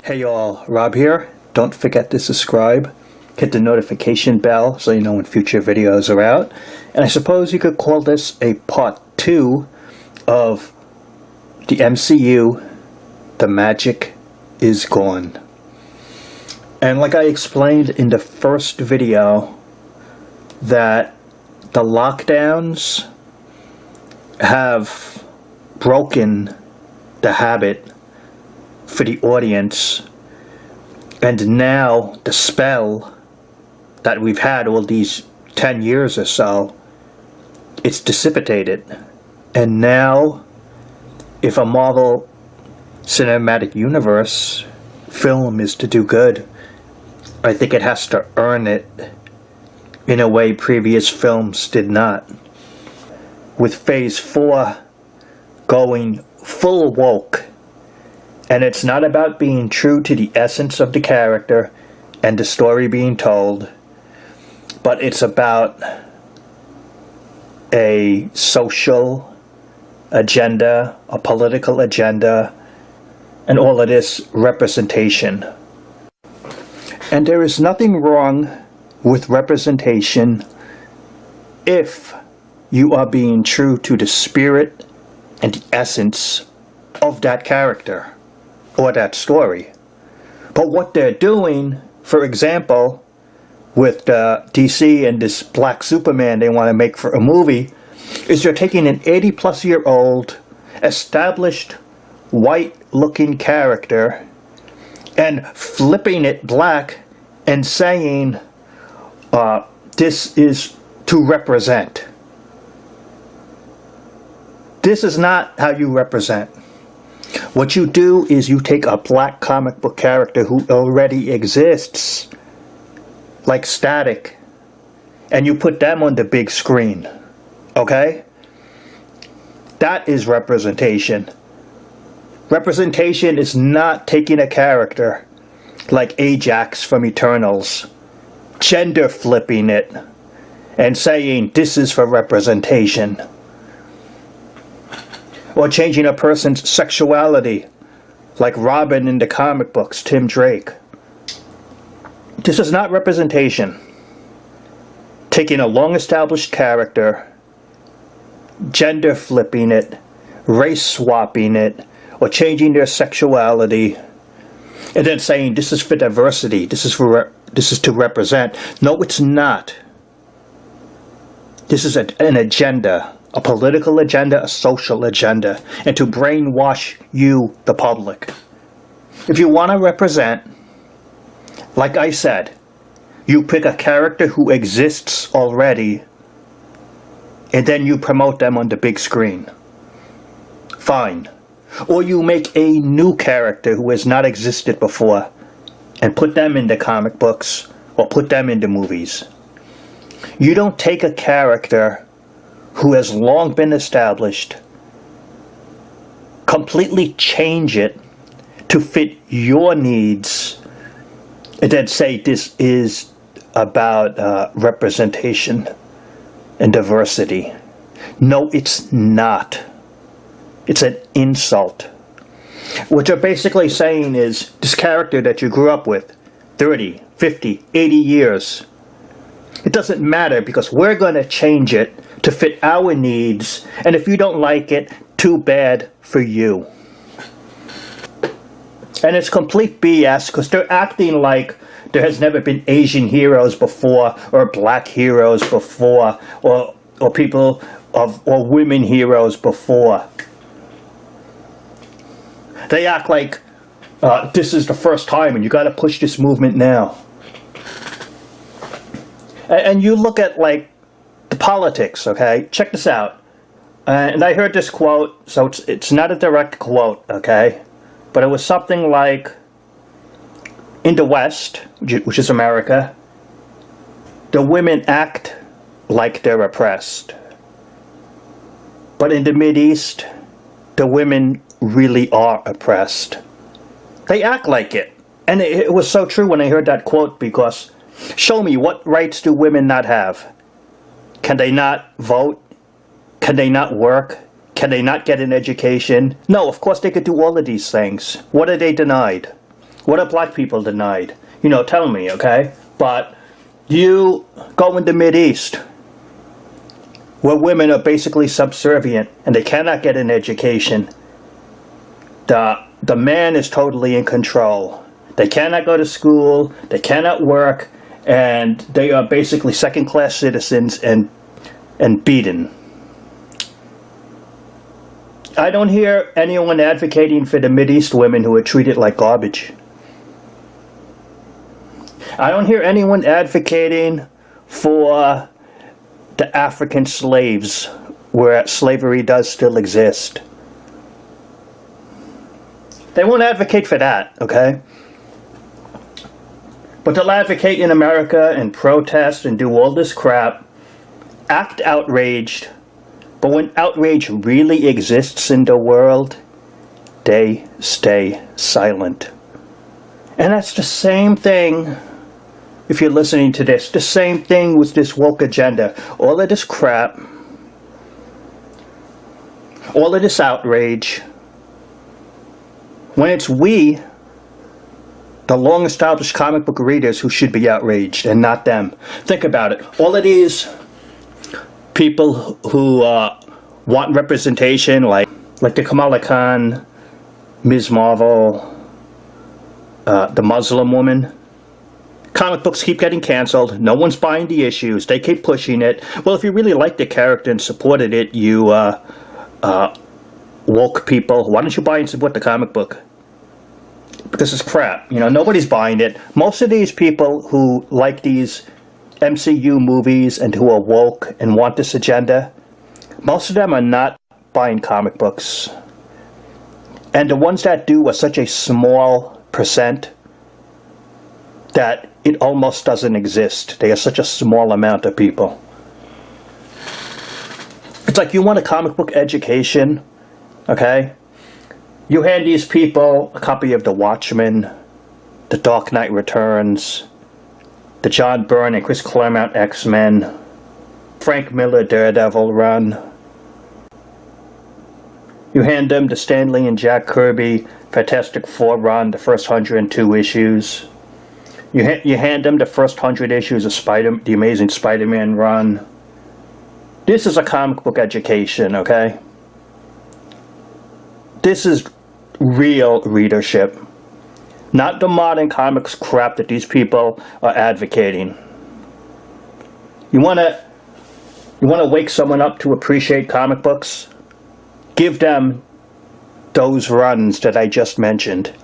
Hey y'all, Rob here. Don't forget to subscribe. Hit the notification bell so you know when future videos are out. And I suppose you could call this a part 2 of the MCU, The Magic is Gone. And like I explained in the first video, that the lockdowns have broken the habit for the audience, and now the spell that we've had all these 10 years or so, it's dissipated. And now if a Marvel Cinematic Universe film is to do good, I think it has to earn it in a way previous films did not. With Phase 4 going full woke, and it's not about being true to the essence of the character and the story being told, but it's about a social agenda, a political agenda, and all of this representation. And there is nothing wrong with representation if you are being true to the spirit and the essence of that character or that story. But what they're doing, for example, with DC and this Black Superman they want to make for a movie, is they're taking an 80-plus-year-old established white-looking character and flipping it black and saying this is to represent. This is not how you represent. What you do is you take a black comic book character who already exists, like Static, and you put them on the big screen. Okay? That is representation. Representation is not taking a character like Ajax from Eternals, gender flipping it, and saying this is for representation. Or changing a person's sexuality, like Robin in the comic books, Tim Drake. This is not representation. Taking a long-established character, gender flipping it, race swapping it, or changing their sexuality, and then saying this is for diversity, this is to represent. No, it's not. This is an agenda. A political agenda, a social agenda, and to brainwash you, the public. If you want to represent, like I said, you pick a character who exists already, and then you promote them on the big screen. Fine. Or you make a new character who has not existed before, and put them in the comic books, or put them in the movies. You don't take a character who has long been established, completely change it to fit your needs, and then say this is about representation and diversity. No, it's not. It's an insult. What you're basically saying is this character that you grew up with 30, 50, 80 years, it doesn't matter because we're going to change it to fit our needs, and if you don't like it, too bad for you. And it's complete BS because they're acting like there has never been Asian heroes before, or black heroes before, or people or women heroes before. They act like this is the first time and you got to push this movement now. And you look at like the politics, okay? Check this out. And I heard this quote, so it's not a direct quote, okay? But it was something like, in the West, which is America, the women act like they're oppressed. But in the Mideast, the women really are oppressed. They act like it. And it was so true when I heard that quote, because show me, what rights do women not have? Can they not vote? Can they not work? Can they not get an education? No, of course they could do all of these things. What are they denied? What are black people denied? You know, tell me, okay? But you go in the Mideast, where women are basically subservient and they cannot get an education. The man is totally in control. They cannot go to school, they cannot work, and they are basically second-class citizens and beaten. I don't hear anyone advocating for the Mideast women who are treated like garbage. I don't hear anyone advocating for the African slaves where slavery does still exist. They won't advocate for that, okay? But they'll advocate in America and protest and do all this crap, act outraged, but when outrage really exists in the world, they stay silent. And that's the same thing, if you're listening to this, the same thing with this woke agenda. All of this crap, all of this outrage, when it's we, the long-established comic book readers, who should be outraged and not them. Think about it. All of these people who want representation, like the Kamala Khan, Ms. Marvel, the Muslim woman. Comic books keep getting canceled. No one's buying the issues. They keep pushing it. Well, if you really liked the character and supported it, you woke people, why don't you buy and support the comic book? This is crap. You know, nobody's buying it. Most of these people who like these MCU movies and who are woke and want this agenda, most of them are not buying comic books. And the ones that do are such a small percent that it almost doesn't exist. They are such a small amount of people. It's like, you want a comic book education, okay? You hand these people a copy of The Watchmen, The Dark Knight Returns, the John Byrne and Chris Claremont X-Men, Frank Miller Daredevil run. You hand them the Stan Lee and Jack Kirby Fantastic Four run, the first 102 issues. You hand them the first 100 issues of the Amazing Spider-Man run. This is a comic book education, okay? This is real readership. Not the modern comics crap that these people are advocating. You want to wake someone up to appreciate comic books? Give them those runs that I just mentioned.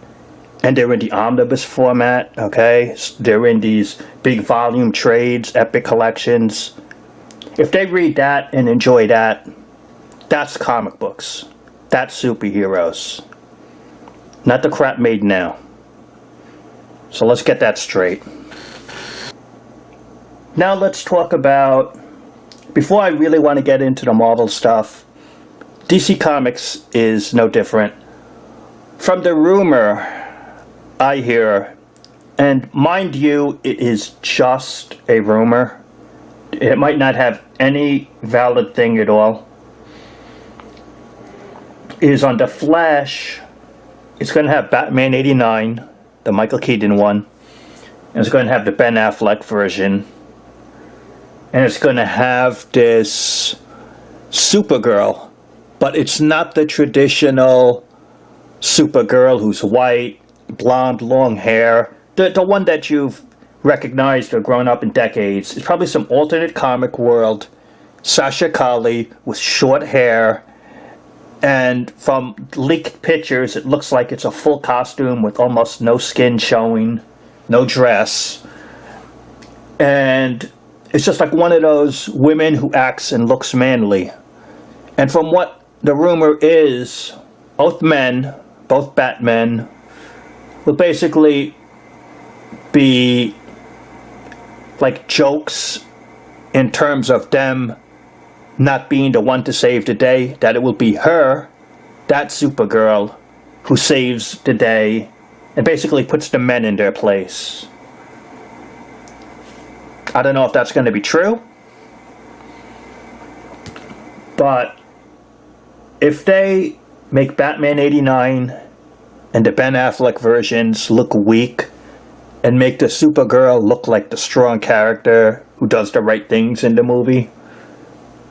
And they're in the omnibus format, okay? They're in these big volume trades, epic collections. If they read that and enjoy that, that's comic books. That's superheroes. Not the crap made now. So let's get that straight. Now let's talk about, before I really want to get into the Marvel stuff, DC Comics is no different. From the rumor I hear, and mind you, it is just a rumor. It might not have any valid thing at all. Is on The Flash, it's going to have Batman 89, the Michael Keaton one. And it's going to have the Ben Affleck version. And it's going to have this Supergirl. But it's not the traditional Supergirl who's white, blonde, long hair. The one that you've recognized or grown up in decades. It's probably some alternate comic world. Sasha Calle with short hair. And from leaked pictures, it looks like it's a full costume with almost no skin showing, no dress. And it's just like one of those women who acts and looks manly. And from what the rumor is, both men, both Batmen, will basically be like jokes in terms of them not being the one to save the day, that it will be her, that Supergirl, who saves the day and basically puts the men in their place. I don't know if that's going to be true, but if they make Batman 89 and the Ben Affleck versions look weak and make the Supergirl look like the strong character who does the right things in the movie,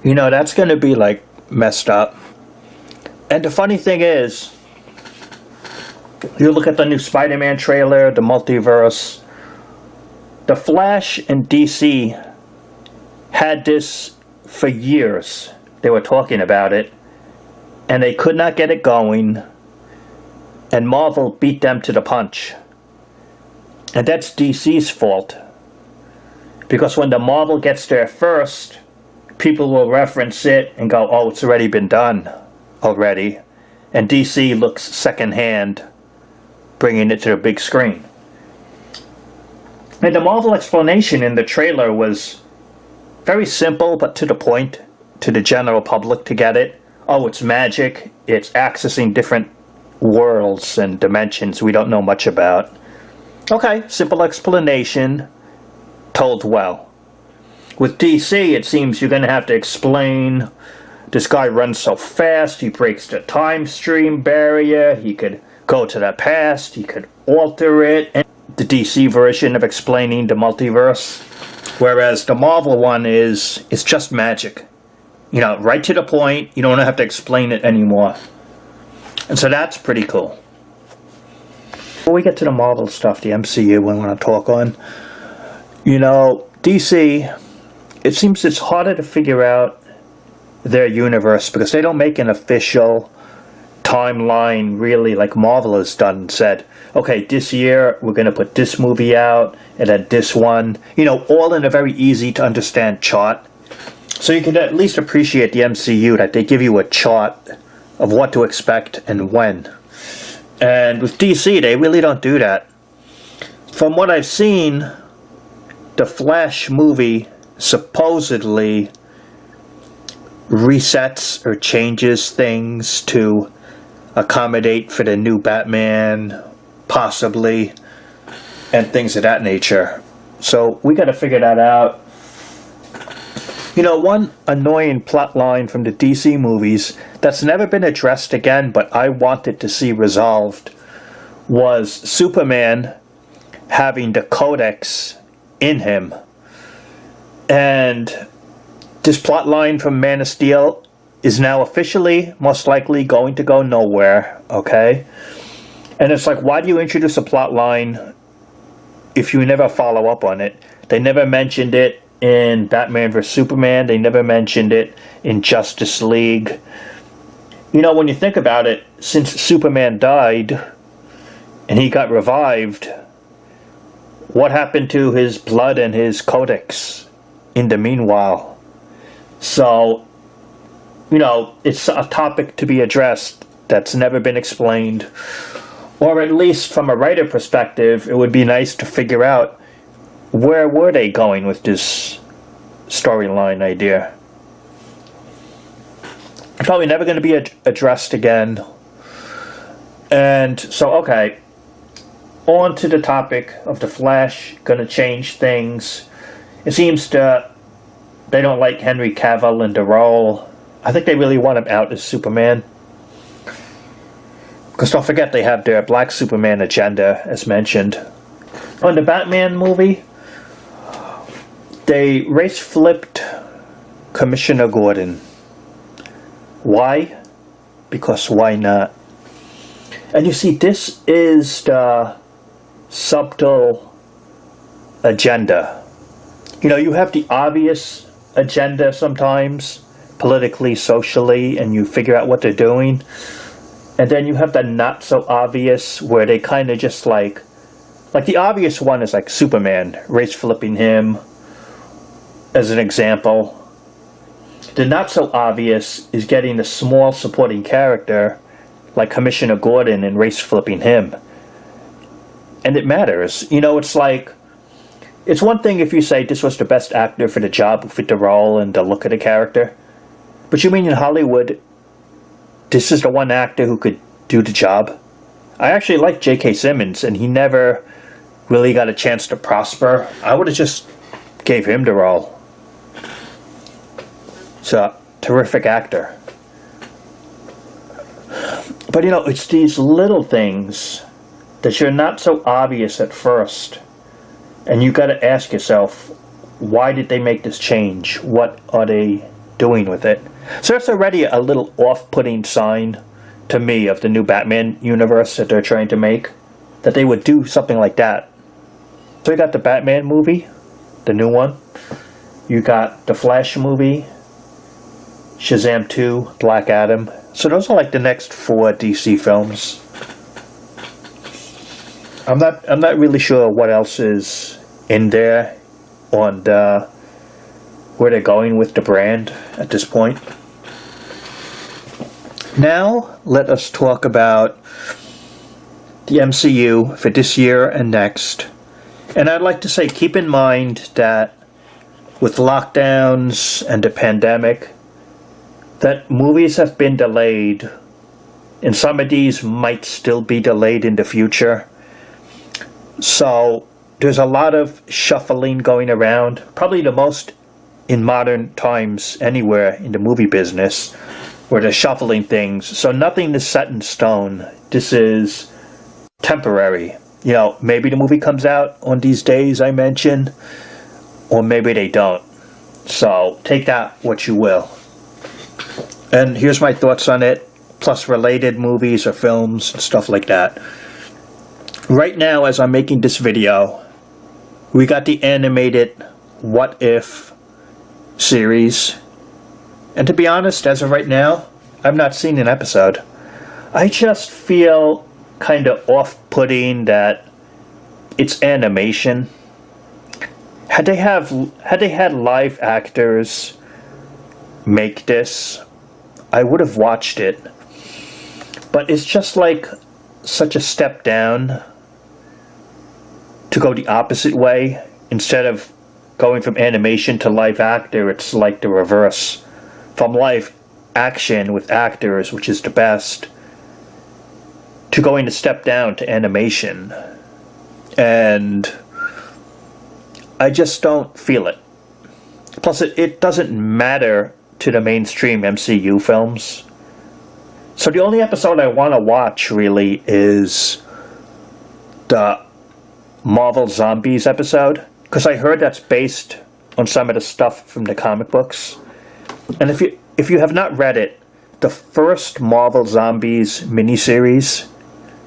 you know, that's going to be like messed up. And the funny thing is, you look at the new Spider-Man trailer, the multiverse, the Flash and DC had this for years. They were talking about it, and they could not get it going, and Marvel beat them to the punch. And that's DC's fault. Because when the Marvel gets there first, people will reference it and go, oh, it's already been done already. And DC looks secondhand, bringing it to the big screen. And the Marvel explanation in the trailer was very simple, but to the point, to the general public to get it. Oh, it's magic. It's accessing different worlds and dimensions we don't know much about. Okay, simple explanation, told well. With DC, it seems you're going to have to explain, this guy runs so fast, he breaks the time stream barrier, he could go to the past, he could alter it, and the DC version of explaining the multiverse. Whereas the Marvel one is, it's just magic. You know, right to the point, you don't have to explain it anymore. And so that's pretty cool. Before we get to the Marvel stuff, the MCU we want to talk on, you know, DC, it seems it's harder to figure out their universe because they don't make an official timeline really like Marvel has done and said, okay, this year we're going to put this movie out and then this one, you know, all in a very easy to understand chart. So you can at least appreciate the MCU that they give you a chart of what to expect and when. And with DC, they really don't do that. From what I've seen, the Flash movie supposedly resets or changes things to accommodate for the new Batman, possibly, and things of that nature. So we got to figure that out. You know, one annoying plot line from the DC movies that's never been addressed again, but I wanted to see resolved, was Superman having the Codex in him. And this plot line from Man of Steel is now officially, most likely, going to go nowhere, okay? And it's like, why do you introduce a plot line if you never follow up on it? They never mentioned it in Batman vs. Superman. They never mentioned it in Justice League. You know, when you think about it, since Superman died and he got revived, what happened to his blood and his codex in the meanwhile? So, you know, it's a topic to be addressed that's never been explained. Or at least from a writer perspective, it would be nice to figure out where were they going with this storyline idea. Probably never going to be addressed again. And so, okay, on to the topic of the Flash, going to change things. It seems they don't like Henry Cavill in the role. I think they really want him out as Superman. Because don't forget, they have their Black Superman agenda, as mentioned. On the Batman movie, they race-flipped Commissioner Gordon. Why? Because why not? And you see, this is the subtle agenda. You know, you have the obvious agenda sometimes, politically, socially, and you figure out what they're doing. And then you have the not so obvious where they kind of just like the obvious one is like Superman, race flipping him as an example. The not so obvious is getting a small supporting character like Commissioner Gordon and race flipping him. And it matters. You know, it's like, it's one thing if you say this was the best actor for the job who fit the role and the look of the character. But you mean in Hollywood, this is the one actor who could do the job? I actually like J.K. Simmons, and he never really got a chance to prosper. I would have just gave him the role. He's a terrific actor. But it's these little things that you're not so obvious at first. And you got to ask yourself, why did they make this change? What are they doing with it? So that's already a little off-putting sign to me of the new Batman universe that they're trying to make, that they would do something like that. So you got the Batman movie, the new one. You got the Flash movie, Shazam 2, Black Adam. So those are like the next 4 DC films. I'm not really sure what else is in there on where they're going with the brand at this point. Now let us talk about the MCU for this year and next. And I'd like to say, keep in mind that with lockdowns and the pandemic, that movies have been delayed, and some of these might still be delayed in the future. So there's a lot of shuffling going around, probably the most in modern times anywhere in the movie business, where they're shuffling things. So nothing is set in stone. This is temporary. Maybe the movie comes out on these days I mentioned, or maybe they don't. So take that what you will. And here's my thoughts on it, plus related movies or films and stuff like that. Right now, as I'm making this video, we got the animated What If series. And to be honest, as of right now, I've not seen an episode. I just feel kind of off-putting that it's animation. Had they had live actors make this, I would have watched it. But it's just like such a step down to go the opposite way. Instead of going from animation to live actor, it's like the reverse. From live action with actors, which is the best, to going a step down to animation. And I just don't feel it. Plus, it doesn't matter to the mainstream MCU films. So the only episode I want to watch really is the Marvel Zombies episode, because I heard that's based on some of the stuff from the comic books. And if you have not read it, the first Marvel Zombies miniseries,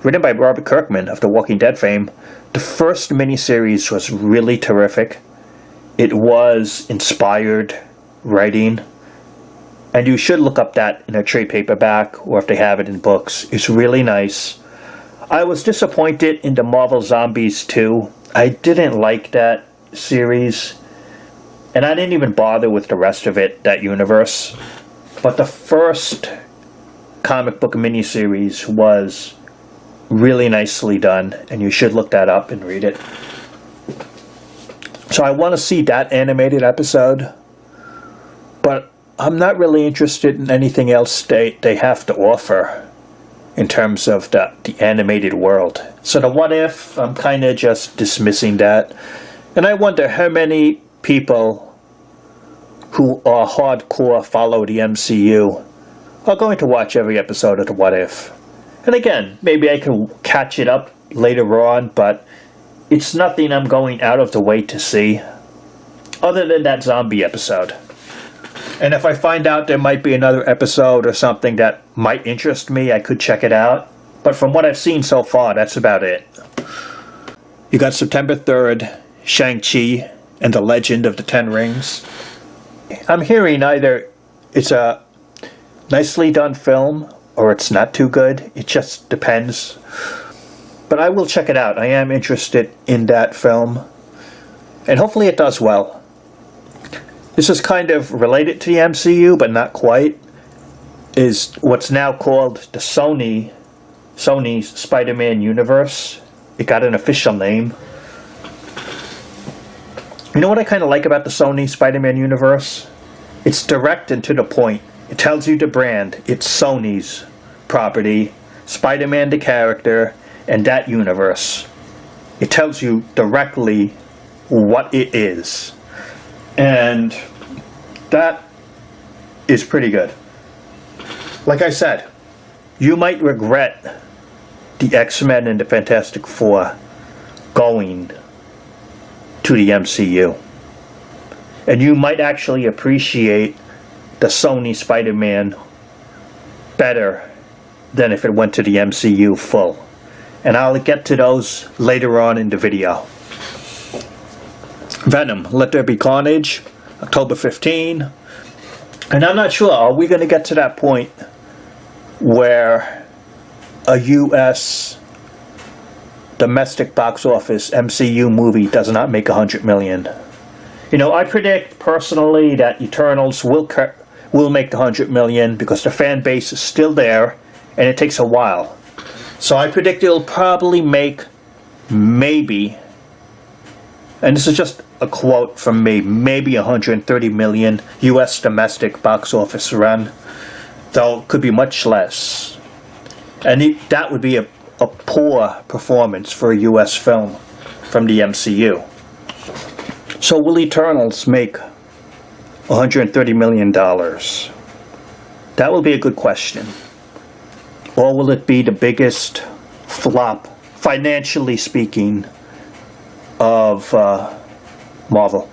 written by Robert Kirkman of The Walking Dead fame, the first miniseries was really terrific. It was inspired writing. And you should look up that in a trade paperback, or if they have it in books. It's really nice. I was disappointed in the Marvel Zombies 2. I didn't like that series. And I didn't even bother with the rest of it, that universe. But the first comic book miniseries was really nicely done. And you should look that up and read it. So I want to see that animated episode. But I'm not really interested in anything else they have to offer in terms of the animated world. So the What If, I'm kind of just dismissing that. And I wonder how many people who are hardcore follow the MCU are going to watch every episode of the What If. And again, maybe I can catch it up later on, but it's nothing I'm going out of the way to see, other than that zombie episode. And if I find out there might be another episode or something that might interest me, I could check it out. But from what I've seen so far, that's about it. You got September 3rd, Shang-Chi and the Legend of the Ten Rings. I'm hearing either it's a nicely done film or it's not too good. It just depends. But I will check it out. I am interested in that film. And hopefully it does well. This is kind of related to the MCU, but not quite. Is what's now called the Sony's Spider-Man universe. It got an official name. You know what I kind of like about the Sony Spider-Man universe? It's direct and to the point. It tells you the brand. It's Sony's property, Spider-Man the character, and that universe. It tells you directly what it is. And that is pretty good. Like I said, you might regret the X-Men and the Fantastic Four going to the MCU. And you might actually appreciate the Sony Spider-Man better than if it went to the MCU full. And I'll get to those later on in the video. Venom, Let There Be Carnage, October 15. And I'm not sure, are we going to get to that point where a US domestic box office MCU movie does not make 100 million? You know, I predict personally that Eternals will make the 100 million because the fan base is still there and it takes a while. So I predict it'll probably make maybe, and this is just a quote from me, maybe 130 million US domestic box office run, though it could be much less. And that would be a poor performance for a US film from the MCU. So will Eternals make $130 million? That will be a good question. Or will it be the biggest flop, financially speaking, of Marvel?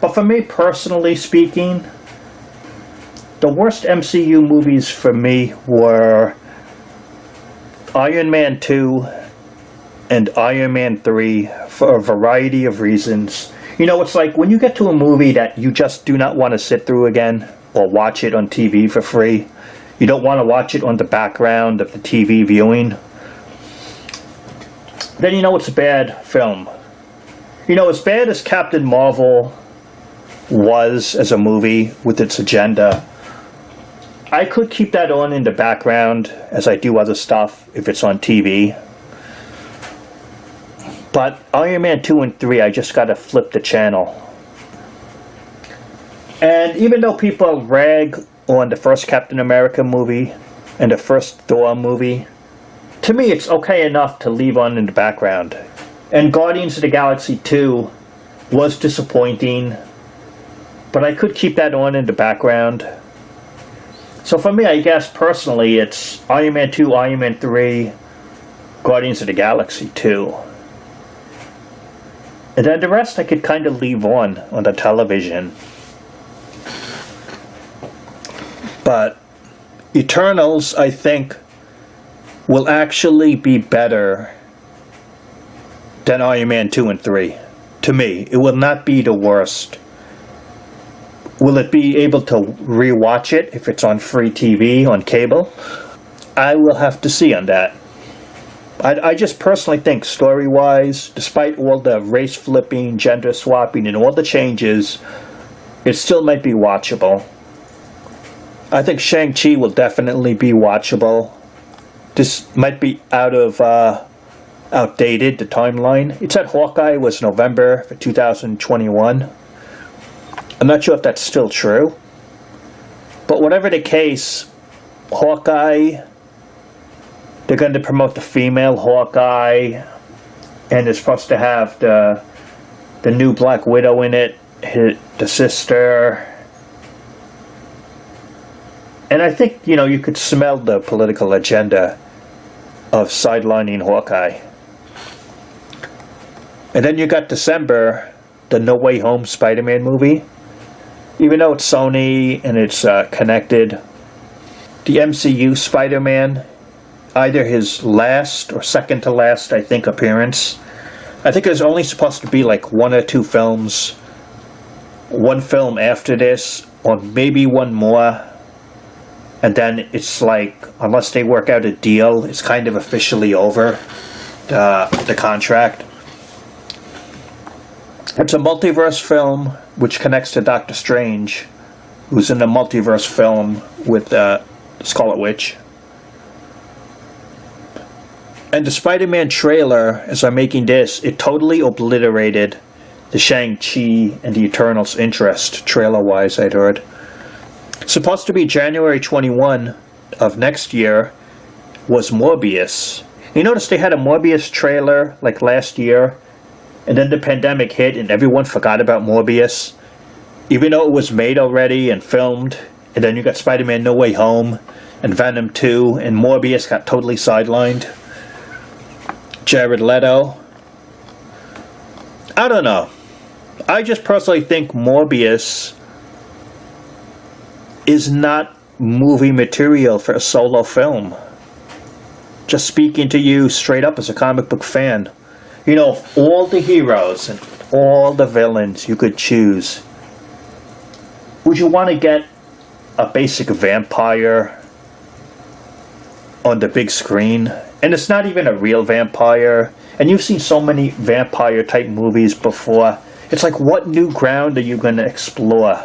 But for me, personally speaking, the worst MCU movies for me were Iron Man 2 and Iron Man 3 for a variety of reasons. You know, it's like when you get to a movie that you just do not want to sit through again or watch it on TV for free. You don't want to watch it on the background of the TV viewing. Then you know it's a bad film. You know, as bad as Captain Marvel was as a movie with its agenda, I could keep that on in the background as I do other stuff if it's on TV. But Iron Man 2 and 3, I just gotta flip the channel. And even though people rag on the first Captain America movie and the first Thor movie, to me it's okay enough to leave on in the background. And Guardians of the Galaxy 2 was disappointing, but I could keep that on in the background. So for me, I guess personally, it's Iron Man 2, Iron Man 3, Guardians of the Galaxy 2. And then the rest I could kind of leave on the television. But Eternals, I think, will actually be better than Iron Man 2 and 3. To me, it will not be the worst. Will it be able to rewatch it if it's on free TV, on cable? I will have to see on that. I just personally think, story-wise, despite all the race-flipping, gender-swapping, and all the changes, it still might be watchable. I think Shang-Chi will definitely be watchable. This might be outdated, the timeline. It said Hawkeye was November 2021. I'm not sure if that's still true. But whatever the case, Hawkeye, they're going to promote the female Hawkeye, and they're supposed to have the new Black Widow in it, the sister. And I think, you know, you could smell the political agenda of sidelining Hawkeye. And then you got December, the No Way Home Spider-Man movie. Even though it's Sony and it's connected, the MCU Spider-Man, either his last or second to last, I think, appearance. I think there's only supposed to be like one or two films. One film after this, or maybe one more. And then it's like, unless they work out a deal, it's kind of officially over, the contract. It's a multiverse film which connects to Doctor Strange, who's in a multiverse film with Scarlet Witch. And the Spider-Man trailer, as I'm making this, it totally obliterated the Shang-Chi and the Eternals interest, trailer-wise, I'd heard. Supposed to be January 21 of next year was Morbius. You notice they had a Morbius trailer like last year, and then the pandemic hit and everyone forgot about Morbius. Even though it was made already and filmed, And then you got Spider-Man No Way Home, and Venom 2, and Morbius got totally sidelined. Jared Leto. I don't know. I just personally think Morbius is not movie material for a solo film. Just speaking to you straight up as a comic book fan. You know, of all the heroes and all the villains you could choose, would you want to get a basic vampire on the big screen? And it's not even a real vampire. And you've seen so many vampire type movies before. It's like, what new ground are you going to explore?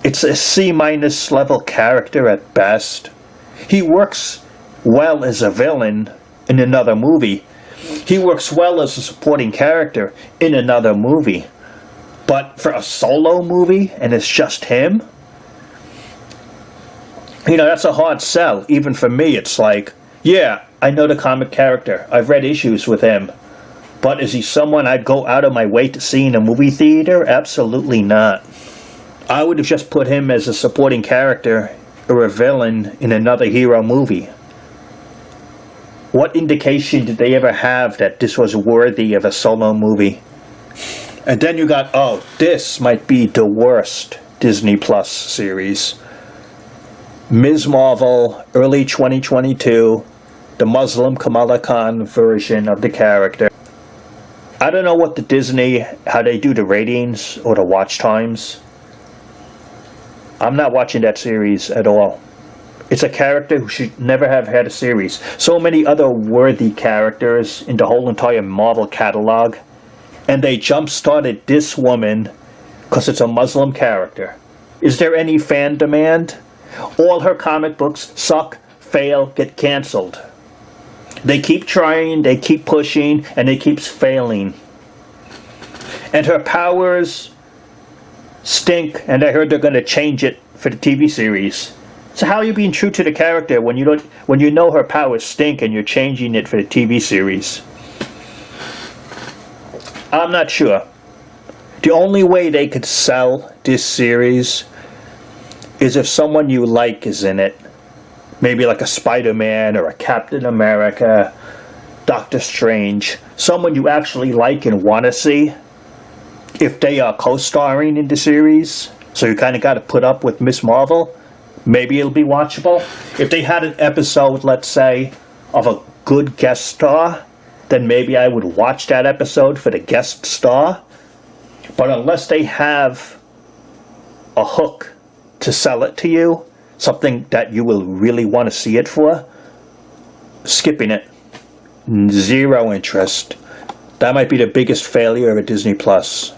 It's a C- level character at best. He works well as a villain in another movie. He works well as a supporting character in another movie. But for a solo movie, and it's just him, you know, that's a hard sell. Even for me, it's like, yeah, I know the comic character. I've read issues with him. But is he someone I'd go out of my way to see in a movie theater? Absolutely not. I would have just put him as a supporting character or a villain in another hero movie. What indication did they ever have that this was worthy of a solo movie? And then you got, oh, this might be the worst Disney Plus series. Ms. Marvel, early 2022, the Muslim Kamala Khan version of the character. I don't know what the Disney, how they do the ratings or the watch times. I'm not watching that series at all. It's a character who should never have had a series. So many other worthy characters in the whole entire Marvel catalog, and they jump-started this woman because it's a Muslim character. Is there any fan demand? All her comic books suck, fail, get cancelled. They keep trying, they keep pushing, and it keeps failing. And her powers stink, and I heard they're going to change it for the TV series. So how are you being true to the character when you know her powers stink and you're changing it for the TV series? I'm not sure. The only way they could sell this series is if someone you like is in it. Maybe like a Spider-Man or a Captain America, Doctor Strange. Someone you actually like and want to see. If they are co-starring in the series, so you kind of got to put up with Miss Marvel, maybe it'll be watchable. If they had an episode, let's say, of a good guest star, then maybe I would watch that episode for the guest star. But unless they have a hook to sell it to you, something that you will really want to see it for, skipping it. Zero interest. That might be the biggest failure of Disney Plus.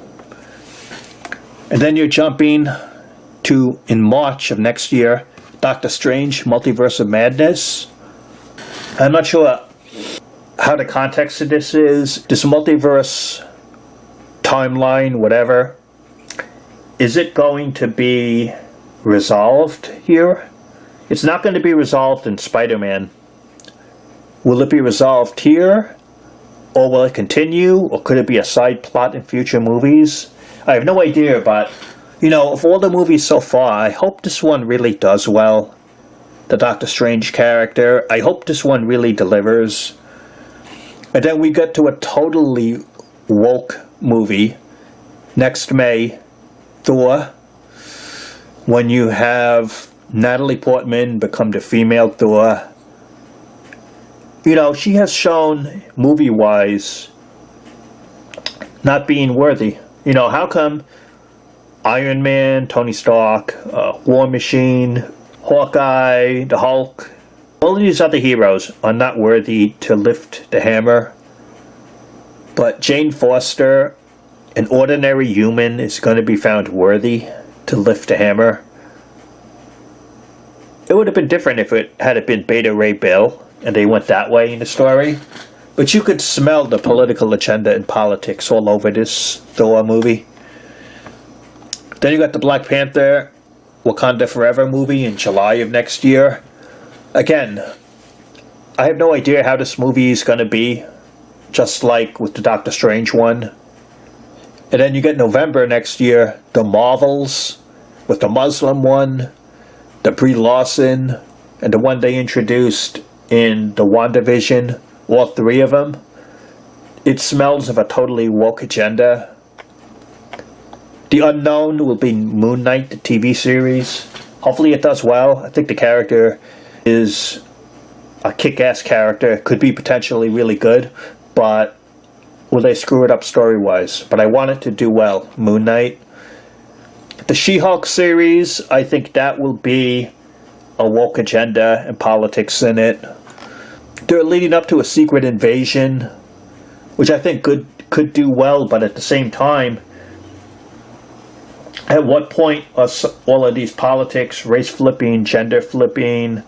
And then you're jumping to, in March of next year, Doctor Strange, Multiverse of Madness. I'm not sure how the context of this is. This multiverse timeline, whatever, is it going to be resolved here? It's not going to be resolved in Spider-Man. Will it be resolved here? Or will it continue? Or could it be a side plot in future movies? I have no idea, but, you know, of all the movies so far, I hope this one really does well. The Doctor Strange character. I hope this one really delivers. And then we get to a totally woke movie next May, Thor, when you have Natalie Portman become the female Thor. You know, she has shown, movie-wise, not being worthy. You know, how come Iron Man, Tony Stark, War Machine, Hawkeye, the Hulk, all of these other heroes are not worthy to lift the hammer? But Jane Foster, an ordinary human, is going to be found worthy to lift the hammer. It would have been different if it had been Beta Ray Bill and they went that way in the story. But you could smell the political agenda and politics all over this Thor movie. Then you got the Black Panther, Wakanda Forever movie in July of next year. Again, I have no idea how this movie is going to be, just like with the Doctor Strange one. And then you get November next year, The Marvels, with the Muslim one, the Brie Larson, and the one they introduced in the WandaVision, all three of them. It smells of a totally woke agenda. The unknown will be Moon Knight, the TV series. Hopefully it does well. I think the character is a kick-ass character. Could be potentially really good, but will they screw it up story-wise? But I want it to do well, Moon Knight. The She-Hulk series, I think that will be a woke agenda and politics in it. They're leading up to a secret invasion, which I think could do well, but at the same time, at what point are all of these politics, race flipping, gender flipping,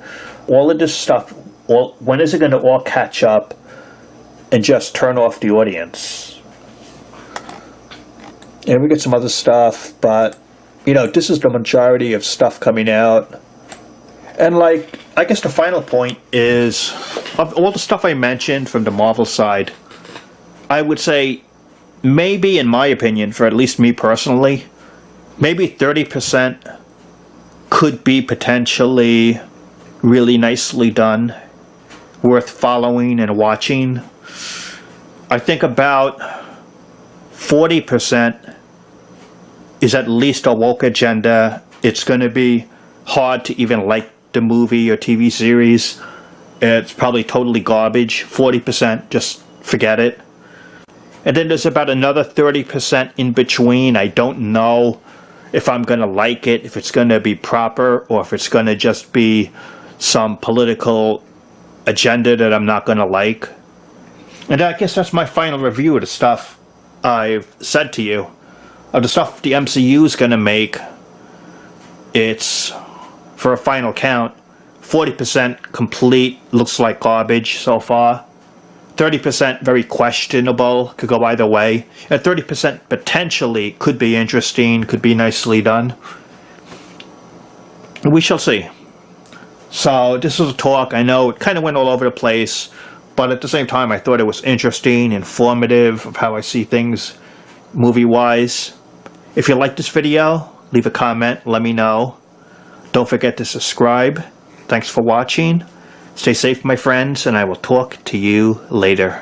all of this stuff, when is it going to all catch up and just turn off the audience? And we get some other stuff, but, you know, this is the majority of stuff coming out. And, like, I guess the final point is, of all the stuff I mentioned from the Marvel side, I would say, maybe, in my opinion, for at least me personally, maybe 30% could be potentially really nicely done, worth following and watching. I think about 40% is at least a woke agenda. It's going to be hard to even like the movie or TV series. It's probably totally garbage. 40%, just forget it. And then there's about another 30% in between. I don't know if I'm going to like it, if it's going to be proper, or if it's going to just be some political agenda that I'm not going to like. And I guess that's my final review of the stuff I've said to you. Of the stuff the MCU is going to make, it's, for a final count, 40% complete, looks like garbage so far. 30% very questionable, could go either way. And 30% potentially could be interesting, could be nicely done. We shall see. So this was a talk. I know it kind of went all over the place, but at the same time I thought it was interesting, informative of how I see things movie-wise. If you like this video, leave a comment, let me know. Don't forget to subscribe. Thanks for watching. Stay safe, my friends, and I will talk to you later.